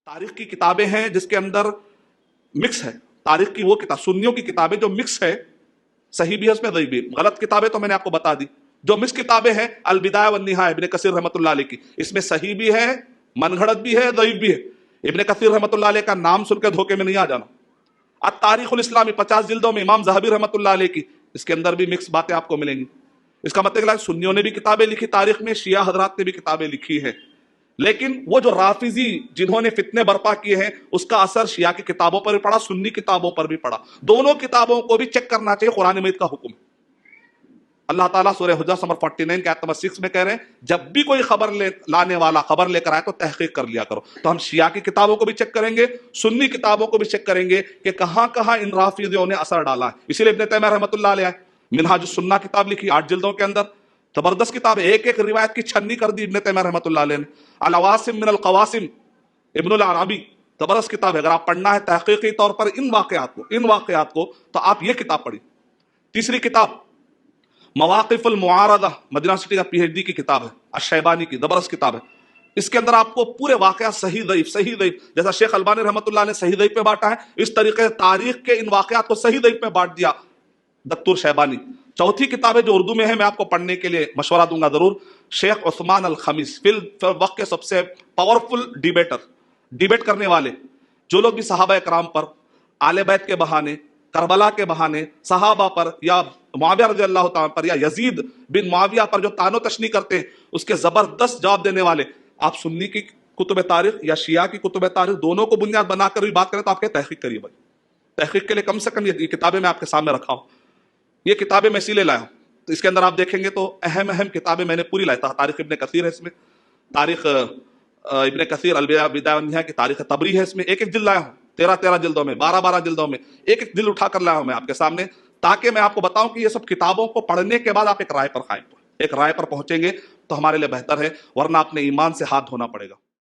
तारीख की किताबें हैं जिसके अंदर मिक्स है। तारीख की वो किताब, सुन्नियों की किताबें जो मिक्स है, सही भी है उसमें, ज़ईफ भी। गलत किताबें तो मैंने आपको बता दी। जो मिक्स किताबें हैं, अल बिदाया वन निहाया इब्न कसीर रहमतुल्लाह अलैह की, इसमें सही भी है, मनगढ़ंत भी है, ज़ईफ भी है। इब्न कसीर रहमतुल्लाह अलैह का नाम सुनकर धोखे में नहीं आ जाना। अत तारीखुल इस्लामी 50 जिल्दों में इमाम ज़हबी रहमतुल्लाह अलैह की, इसके अंदर भी मिक्स बातें आपको मिलेंगी। इसका मतलब है सुन्नियों ने भी किताबें लिखी तारीख में, शिया हजरात ने भी किताबें लिखी है, लेकिन वो जो राफिजी जिन्होंने फितने बर्पा किए हैं उसका असर शिया की किताबों पर भी पड़ा, सुन्नी किताबों पर भी पड़ा। दोनों किताबों को भी चेक करना चाहिए। कुरान मजीद का हुक्म, अल्लाह ताला सूरह हुजर नंबर 49 के आयत नंबर 6 में कह रहे हैं, जब भी कोई लाने वाला खबर लेकर आए तो तहकीक कर लिया करो। तो हम शिया की किताबों को भी चेक करेंगे, सुन्नी किताबों को भी चेक करेंगे कि कहां कहां इन राफिजियों ने असर डाला है। इसीलिए इब्न तैमिया रहमतुल्लाह अलैह मिनहाजुस सुन्नाह किताब लिखी 8 जिल्दों के अंदर, जबरदस्त किताब है। एक एक रिवायत की छन्नी कर दी इब्न तैमिया रहमतुल्लाह अलैह ने। अल अवासिम मिनल क़वासिम इब्नुल अरबी, जबरदस्त किताब है। अगर आप पढ़ना है तहकीकी तौर पर इन वाक़यात को तो आप ये किताब पढ़िए। तीसरी किताब मवाक़िफ़ुल मुआरदा, मदीना यूनिवर्सिटी का पीएचडी की किताब है, अश-शैबानी की, जबरदस्त किताब है। इसके अंदर आपको पूरे वाक़या सही ज़ईफ़, जैसा शेख अलबानी रहमतुल्लाह ने सही ज़ईफ़ पे बांटा है, इस तरीके तारीख के इन वाक़यात को सही ज़ईफ़ में बांट दिया दक्तूर शैबानी। चौथी किताब है जो उर्दू में है, मैं आपको पढ़ने के लिए मशवरा दूंगा जरूर, शेख उस्मान अल खमीस, फिल वक्त के सबसे पावरफुल डिबेट करने वाले, जो लोग भी सहाबा इकराम पर, आले बैत के बहाने, करबला के बहाने, सहाबा पर या मुआविया रज़ी अल्लाह तआला पर या यजीद बिन मुआविया पर जो तानो तशनी करते हैं, उसके जबरदस्त जवाब देने वाले, आप सुन्नी की कुतुब तारीख या शिया की कुतुब तारीख दोनों को बुनियाद बनाकर भी बात करें तो आपके तहकीक करिए भाई। तहकीक के लिए कम से कम ये किताबें मैं आपके सामने रखा हूँ। ये किताबें मैं इसीलिए लाया हूँ, तो इसके अंदर आप देखेंगे तो अहम किताबें मैंने पूरी लाई। तारीख इब्न कसीर है इसमें, तारीख इब्न कसीर अल बिदाया वन निहाया की, तारीख तबरी है इसमें, एक एक जिल्द लाया हूँ, 13 जिल्दों में, 12 जिल्दों में, एक एक जिल्द उठाकर लाया हूँ मैं आपके सामने, ताकि मैं आपको बताऊं कि ये सब किताबों को पढ़ने के बाद आप एक राय पर पहुंचेंगे तो हमारे लिए बेहतर है, वरना अपने ईमान से हाथ धोना पड़ेगा।